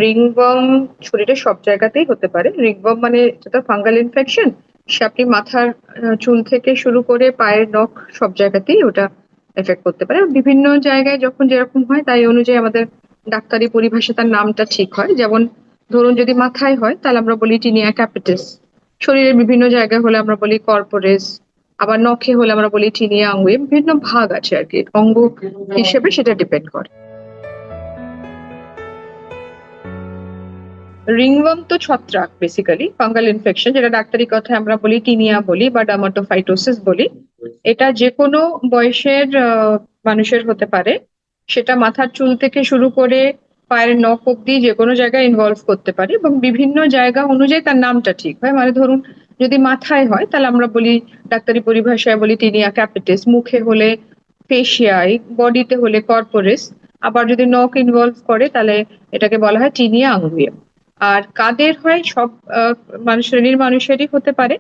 Ringworm শরীরের সব জায়গাতেই হতে পারে। রিংওয়ার্ম মানে যেটা ফাঙ্গাল ইনফেকশন, সে আপনি মাথার চুল থেকে শুরু করে পায়ের নখ সব জায়গাতেই ওটা এফেক্ট করতে পারে। বিভিন্ন জায়গায় যখন যেরকম হয় তাই অনুযায়ী আমাদের ডাক্তারি পরিভাষায় তার নামটা ঠিক হয়। যেমন ধরুন যদি মাথায় হয় তাহলে আমরা বলি টিনিয়া ক্যাপিটাস। শরীরের বিভিন্ন জায়গায় হলে আমরা বলি কর্পোরেস। আবার নখে হলে আমরা বলি টিনিয়া আঙ্গুয়ে। বিভিন্ন ভাগ আছে আর কি, অঙ্গ হিসেবে সেটা ডিপেন্ড করে। রিংওয়ার্ম তো ছত্রাক, বেসিক্যালি ফাঙ্গাল ইনফেকশন, যেটা ডাক্তারি কথায় আমরা বলি টিনিয়া বলি বা ডার্মাটোফাইটোসিস বলি। এটা যে কোনো বয়সের মানুষের হতে পারে। সেটা মাথার চুল থেকে শুরু করে পায়ের নখ অব্দি যে কোনো জায়গায় ইনভলভ করতে পারে, এবং বিভিন্ন জায়গা অনুযায়ী তার নামটা ঠিক হয়। মানে ধরুন যদি মাথায় হয় তাহলে আমরা বলি, ডাক্তারি পরিভাষায় বলি টিনিয়া ক্যাপিটিস। মুখে হলে ফেসিয়াই, বডিতে হলে কর্পোরিস। আবার যদি নখ ইনভলভ করে তাহলে এটাকে বলা হয় টিনিয়া আঙ্গুইয়াম। আর কাদের হয়, সব শ্রেণীর মানুষেরই হতে পারে।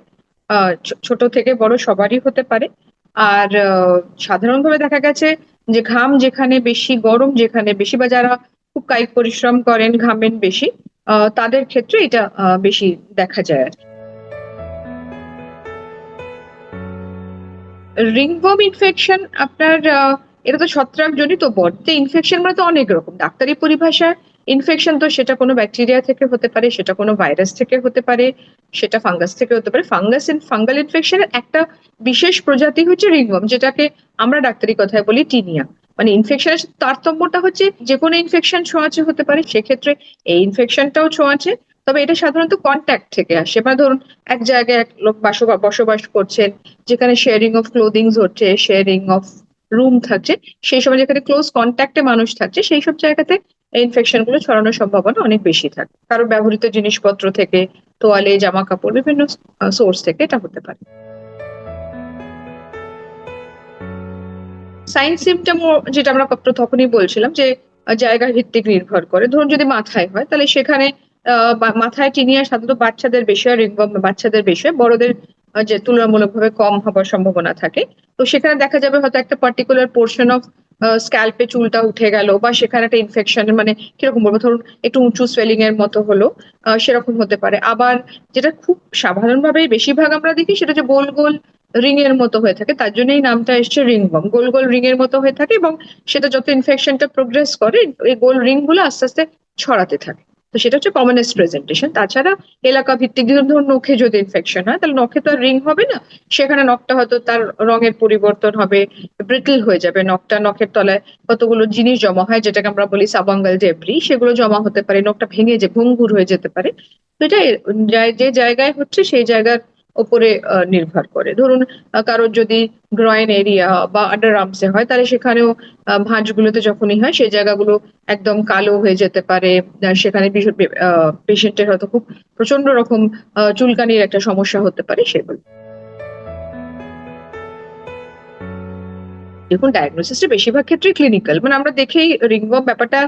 ছোট থেকে বড় সবারই হতে পারে। আর সাধারণভাবে দেখা গেছে যে ঘাম যেখানে বেশি, গরম যেখানে বেশি, বা যারা খুব কায়িক পরিশ্রম করেন, ঘামেন বেশি, তাদের ক্ষেত্রে এটা বেশি দেখা যায় আর কি। রিংওয়ার্ম ইনফেকশন আপনার এটা তো ছত্রাক জনিত। বডিতে ইনফেকশন মানে তো অনেক রকম। ডাক্তারি পরিভাষায় ইনফেকশন তো সেটা কোনো ব্যাকটেরিয়া থেকে হতে পারে, সেটা কোনো ভাইরাস থেকে হতে পারে, সেটা ফাঙ্গাস থেকে হতে পারে। ফাঙ্গাল ইনফেকশনের একটা বিশেষ প্রজাতি হচ্ছে রিংওয়ার্ম, যেটাকে আমরা ডাক্তারি কথায় বলি টিনিয়া। মানে ইনফেকশনের তারতম্যটা হচ্ছে যে কোনো ইনফেকশন ছোঁয়াচে হতে পারে, সেক্ষেত্রে এই ইনফেকশনটাও ছোঁয়াচে। তবে এটা সাধারণত কন্ট্যাক্ট থেকে আসে। মানে ধরুন এক জায়গায় এক লোক বসবাস করছেন, যেখানে শেয়ারিং অফ ক্লোদিং হচ্ছে, শেয়ারিং অফ রুম থাকছে, সেই সময় যেখানে ক্লোজ কন্ট্যাক্টে মানুষ থাকছে, সেই সব জায়গাতে ইনফেকশন গুলো ছড়ানোর সম্ভাবনা অনেক বেশি থাকে। কারো ব্যবহৃত জিনিসপত্র থেকে, তোয়ালে, জামা কাপড়, বিভিন্ন সোর্স থেকে এটা হতে পারে। সাইন সিমটম যেটা আমরা তখনই বলছিলাম যে জায়গা ভিত্তিক নির্ভর করে। ধরুন যদি মাথায় হয় তাহলে সেখানে মাথায় টিনিয়া সাধারণত বাচ্চাদের বেশি হয়, রিংবম বাচ্চাদের বেশি হয়, বড়দের যে তুলনামূলকভাবে কম হবার সম্ভাবনা থাকে। তো সেখানে দেখা যাবে হয়তো একটা পার্টিকুলার পোর্শন অফ স্ক্যাল্পে চুলটা উঠে গেল, বা সেখানে একটা ইনফেকশন, মানে কিরকম বলবো, ধরুন একটু উঁচু সোয়েলিং এর মতো হলো, সেরকম হতে পারে। আবার যেটা খুব সাধারণভাবে বেশিরভাগ আমরা দেখি সেটা যে গোল গোল রিং এর মতো হয়ে থাকে, তার জন্যই নামটা এসছে রিং বম। গোল গোল রিং এর মতো হয়ে থাকে, এবং সেটা যত ইনফেকশনটা প্রোগ্রেস করে এই গোল রিং গুলো আস্তে আস্তে ছড়াতে থাকে। তো সেটা হচ্ছে কমনেস্ট প্রেজেন্টেশন। তাছাড়া এলাকা ভিত্তিক ধরুন নখে যদি ইনফেকশন হয় তাহলে নখে তো আর রিং হবে না, সেখানে নখটা হয়তো তার রঙের পরিবর্তন হবে, ব্রিটল হয়ে যাবে নখটা। নখের তলায় কতগুলো জিনিস জমা হয়, যেটাকে আমরা বলি সাবাঙ্গাল ডেব্রি, সেগুলো জমা হতে পারে, নখটা ভেঙে যে ভঙ্গুর হয়ে যেতে পারে। তো এটা যে জায়গায় হচ্ছে সেই জায়গার উপরে নির্ভর করে। ধরুন কারোর যদি গ্রয়েন এরিয়া বা আন্ডার আর্মসে হয় তাহলে সেখানেও ভাঁজগুলোতে যখনই হয় সেই জায়গাগুলো একদম কালো হয়ে যেতে পারে। সেখানে পেশেন্টের হয়তো খুব প্রচন্ড রকম চুলকানির একটা সমস্যা হতে পারে সেগুলো। দেখুন ডায়াগনোসিসটা বেশিরভাগ ক্ষেত্রে ক্লিনিক্যাল, মানে আমরা দেখেই রিংওয়ার্ম ব্যাপারটা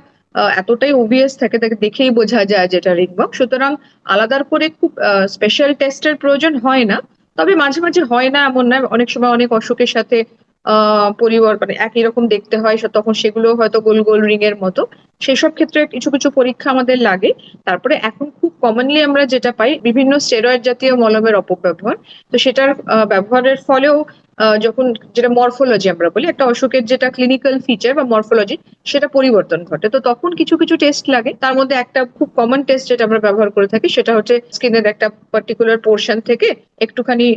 এতটাই ওবিয়াস থাকে, তাকে দেখেই বোঝা যায় যেটা রিংওয়ার্ম। সুতরাং আলাদা করে খুব স্পেশাল টেস্টের প্রয়োজন হয় না। তবে মাঝে মাঝে হয় না এমন নয়, অনেক সময় অনেক অসুখের সাথে মানে একই রকম দেখতে হয়, তখন সেগুলো হয়তো গোল গোল রিং এর মতো। সেসব ক্ষেত্রে কিছু কিছু পরীক্ষা আমাদের লাগে। তারপরে এখন খুব কমনলি আমরা যেটা পাই, বিভিন্ন স্টেরয়েড জাতীয় মলমের অপব্যবহার। তো সেটার ব্যবহারের ফলেও যখন, যেটা মরফোলজি আমরা বলি, একটা অসুখের যেটা ক্লিনিক্যাল ফিচার বা মরফোলজি, সেটা পরিবর্তন ঘটে। তো তখন কিছু কিছু টেস্ট লাগে। তার মধ্যে একটা খুব কমন টেস্ট যেটা আমরা ব্যবহার করে থাকি সেটা হচ্ছে স্কিনের একটা পার্টিকুলার পোর্শন থেকে একটুখানি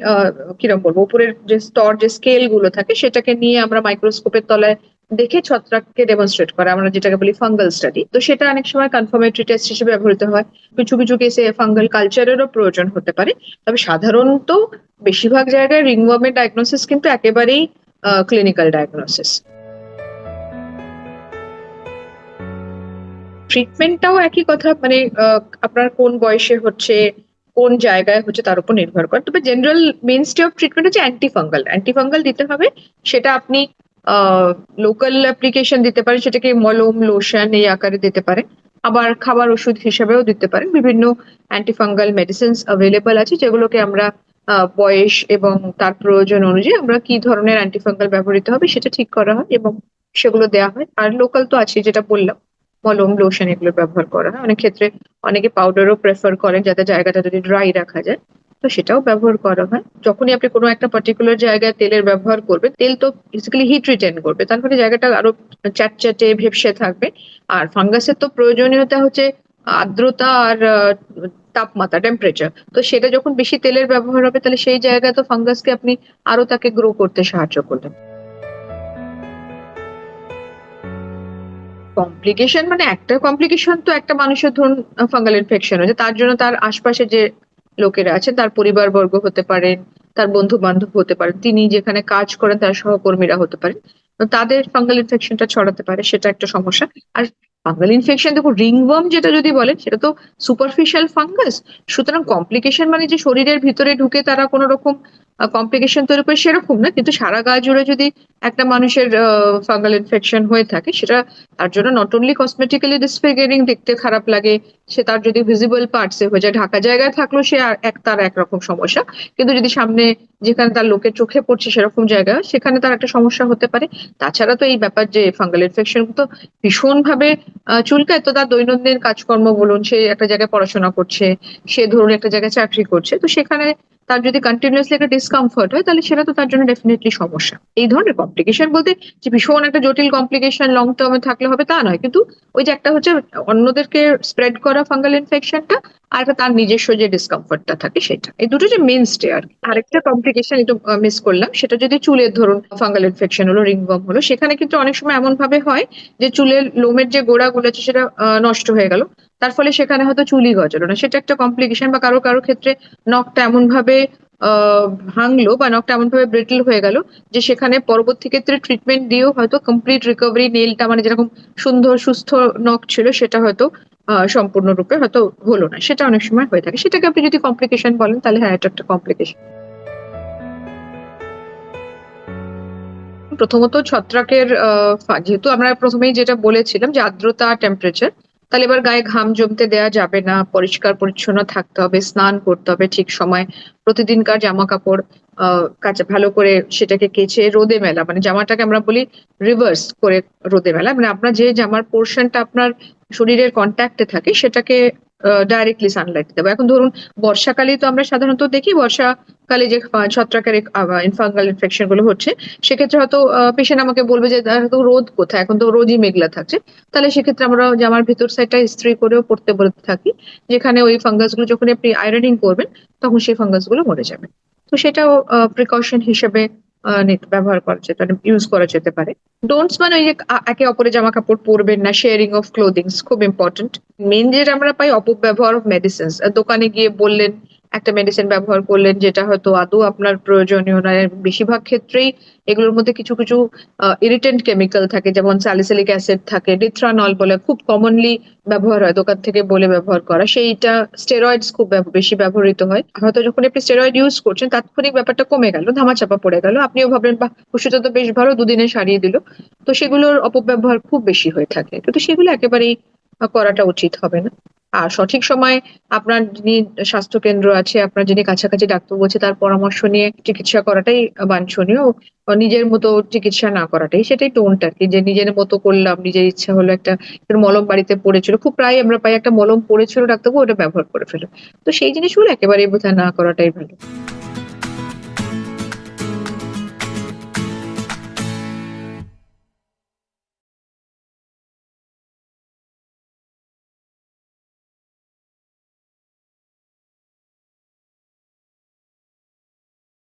কিরকম বলবো, উপরের যে স্তর, যে স্কেল গুলো থাকে, সেটাকে নিয়ে আমরা মাইক্রোস্কোপের তলায় দেখে ছত্রাককে ডেমনস্ট্রেট করা, আমরা যেটাকে বলি ফাঙ্গাল স্টাডি। তো সেটা অনেক সময় কনফার্মেটরি টেস্ট হিসেবে ব্যবহৃত হয়। কিছু কিছু কেসে ফাঙ্গাল কালচারেরও প্রয়োজন হতে পারে। তবে সাধারণত বেশিরভাগ জায়গায় রিংওয়ার্মের ডায়াগনোসিস কিন্তু একেবারেই ক্লিনিক্যাল ডায়াগনোসিস। ট্রিটমেন্টটাও একই কথা, মানে আপনার কোন বয়সে হচ্ছে, কোন জায়গায় হচ্ছে, তার উপর নির্ভর করে। তবে জেনারেল মেইনস্টে অফ ট্রিটমেন্ট হচ্ছে অ্যান্টিফাঙ্গাল। অ্যান্টিফাঙ্গাল দিতে হবে। সেটা আপনি লোকাল অ্যাপ্লিকেশন দিতে পারেন, সেটাকে মলম, লোশন এই আকারে দিতে পারেন। আবার খাবার ওষুধ হিসেবেও দিতে পারেন। বিভিন্ন অ্যান্টিফাঙ্গাল মেডিসিনস অ্যাভেলেবল আছে, যেগুলোকে আমরা বয়স এবং তার প্রয়োজন অনুযায়ী আমরা কি ধরনের অ্যান্টিফাঙ্গাল ব্যবহৃত হবে সেটা ঠিক করা হয় এবং সেগুলো দেওয়া হয়। আর লোকাল তো আছে যেটা বললাম, মলম, লোশন এগুলো ব্যবহার করা হয়। অনেক ক্ষেত্রে অনেকে পাউডারও প্রেফার করেন যাতে জায়গাটা যদি ড্রাই রাখা যায়, তো সেটাও ব্যবহার করা হয়। যখনই আপনি কোনো একটা পার্টিকুলার জায়গায় তেলের ব্যবহার করবেন, তেল তো বেসিক্যালি হিট রিটেন করবে, তার ফলে জায়গাটা আরো চ্যাটচ্যাটে ভেপসে থাকবে। আর ফাঙ্গাসের তো প্রয়োজনীয়তা হচ্ছে আর্দ্রতা আর তাপমাত্রা, টেম্পারেচার। তো সেটা যখন বেশি তেলের ব্যবহার হবে, তাহলে সেই জায়গায় তো ফাঙ্গাসকে আপনি আরো তাকে গ্রো করতে সাহায্য করলেন। কমপ্লিকেশন মানে একটা কমপ্লিকেশন তো একটা মানুষের ধরুন ফাঙ্গাল ইনফেকশন হয়েছে, তার জন্য তার আশপাশে যে লোকেরা আছেন, তার পরিবারবর্গ হতে পারেন, তার বন্ধু বান্ধব হতে পারেন, তিনি যেখানে কাজ করেন তার সহকর্মীরা হতে পারেন, তো তাদের ফাঙ্গাল ইনফেকশনটা ছড়াতে পারে, সেটা একটা সমস্যা। আর ফাঙ্গাল ইনফেকশন দেখো, রিংওয়ার্ম যেটা যদি বলেন, সেটা তো সুপারফিশিয়াল ফাঙ্গাস। সুতরাং কমপ্লিকেশন মানে যে শরীরের ভিতরে ঢুকে তারা কোনো রকম কমপ্লিকেশন তৈরি করে সেরকম না, কিন্তু সারা গা জুড়ে যদি একটা মানুষের ফাঙ্গাল ইনফেকশন হয়ে থাকে, সেটা তার জন্য নট অনলি কসমেটিক্যালি ডিসফিগারিং, দেখতে খারাপ লাগে, সে তার যদি ভিজিবল পার্টসে হয়ে যায়, ঢাকা জায়গায় থাকলেও সে তার একরকম সমস্যা, কিন্তু যদি সামনে যেখানে তার লোকের চোখে পড়ছে সেরকম জায়গা, সেখানে তার একটা সমস্যা হতে পারে। তাছাড়া তো এই ব্যাপার যে ফাঙ্গাল ইনফেকশন তো ভীষণ ভাবে চুলকায়, তো তার দৈনন্দিন কাজকর্ম বলুন, সে একটা জায়গায় পড়াশোনা করছে, সে ধরুন একটা জায়গায় চাকরি করছে, তো সেখানে তার যদি কন্টিনিউয়াসলি একটা ডিসকমফর্ট হয়, তাহলে সেটা তো তার জন্য ডেফিনেটলি সমস্যা। এই ধরনের কমপ্লিকেশন বলতে যে ভীষণ একটা জটিল কমপ্লিকেশন লং টার্মে থাকলে হবে তা নয়, কিন্তু ওই যে একটা হচ্ছে অন্যদেরকে স্প্রেড করা ফাঙ্গাল ইনফেকশনটা, আর একটা তার নিজস্ব যে ডিসকমফর্টটা থাকে সেটা, এই দুটো যে মেন স্টে। আর আরেকটা কমপ্লিকেশন একটু মিস করলাম, সেটা যদি চুলের ধরুন ফাঙ্গাল ইনফেকশন হলো, রিংওয়ার্ম হলো, সেখানে কিন্তু অনেক সময় এমন ভাবে হয় যে চুলের লোমের যে গোড়াগুলো আছে সেটা নষ্ট হয়ে গেল, তার ফলে সেখানে হয়তো চুলই গজালো না, সেটা একটা কমপ্লিকেশন। বা কারো কারো ক্ষেত্রে নখটা এমন ভাবে ভাঙলো বা নখটা এমন ভাবে ব্রিটল হয়ে গেল যে সেখানে পরবর্তী ক্ষেত্রে ট্রিটমেন্ট দিয়েও হয়তো কমপ্লিট রিকভারি, নেলটা মানে যেরকম সুন্দর সুস্থ নখ ছিল সেটা হয়তো সম্পূর্ণরূপে হয়তো হলো না, সেটা অনেক সময় হয়ে থাকে। সেটাকে আপনি যদি কমপ্লিকেশন বলেন, তাহলে হ্যাঁ, এটা একটা কমপ্লিকেশন। প্রথমত ছত্রাকের যেহেতু আমরা প্রথমেই যেটা বলেছিলাম যে আর্দ্রতা, টেম্পারেচার, তাহলে এবার গায়ে ঘাম জমতে দেওয়া যাবে না, পরিষ্কার পরিচ্ছন্ন থাকতে হবে, স্নান করতে হবে ঠিক সময়, প্রতিদিনকার জামা কাপড় কাচা ভালো করে, সেটাকে কেচে রোদে মেলা, মানে জামাটাকে আমরা বলি রিভার্স করে রোদে মেলা, মানে আপনার যে জামার পোর্শনটা আপনার শরীরের কন্ট্যাক্টে থাকে সেটাকে ডাইরেক্টলি সানলাইট দেবো। এখন ধরুন বর্ষাকালে তো আমরা সাধারণত দেখি, বর্ষাকালে যে ছত্রাকের ফাঙ্গাল ইনফেকশন গুলো হচ্ছে, সেক্ষেত্রে হয়তো পেশেন্ট আমাকে বলবে যে তো রোদ কোথায়, এখন তো রোজই মেঘলা থাকছে, তাহলে সেক্ষেত্রে আমরা জামার ভিতর সাইডটা ইস্ত্রি করেও পড়তে বলতে থাকি, যেখানে ওই ফাঙ্গাস গুলো যখন আপনি আয়রনিং করবেন, তখন সেই ফাঙ্গাস গুলো মরে যাবে। তো সেটাও প্রিকশন হিসেবে ব্যবহার করা যেতে পারে, ইউজ করা যেতে পারে। ডোন্টস মানে ওই যে একে অপরের জামা কাপড় পরবেন না, শেয়ারিং অফ ক্লোদিংস খুব ইম্পর্টেন্ট। মেন যেটা আমরা পাই অপব্যবহার অফ মেডিসিন, দোকানে গিয়ে বললেন একটা মেডিসিন ব্যবহার করলেন যেটা হয়তো আদৌ আপনার প্রয়োজনীয় নয়। বেশিরভাগ ক্ষেত্রেই এগুলোর মধ্যে কিছু কিছু ইরিটেন্ট কেমিক্যাল থাকে, যেমন স্যালিসিলিক অ্যাসিড থাকে, ডিথ্রানল বলে খুব কমনলি ব্যবহার হয়, দোকান থেকে বলে ব্যবহার করা সেইটা। স্টেরয়েডস খুব বেশি ব্যবহৃত হয়, হয়তো যখন আপনি স্টেরয়েড ইউজ করছেন তাৎক্ষণিক ব্যাপারটা কমে গেল, ধামাচাপা পড়ে গেল, আপনিও ভাবলেন বাহ, ওষুধটা তো বেশ ভালো, দুদিনে সারিয়ে দিল। তো সেগুলোর অপব্যবহার খুব বেশি হয়ে থাকে, কিন্তু সেগুলো একেবারেই করাটা উচিত হবে না। আর সঠিক সময় আপনার যিনি স্বাস্থ্য কেন্দ্র আছে, আপনার যিনি কাছাকাছি ডাক্তারবাবু আছে, তার পরামর্শ নিয়ে চিকিৎসা করাটাই বাঞ্ছনীয়। নিজের মতো চিকিৎসা না করাটাই, সেটাই টোনটা কি, যে নিজের মতো করলাম, নিজের ইচ্ছা হলো একটা মলম বাড়িতে পড়েছিল, খুব প্রায় আমরা পাই একটা মলম পড়েছিল ডাক্তারবাবু, ওটা ব্যবহার করে ফেলো। তো সেই জিনিসগুলো একেবারেই বোধহয় না করাটাই ভালো।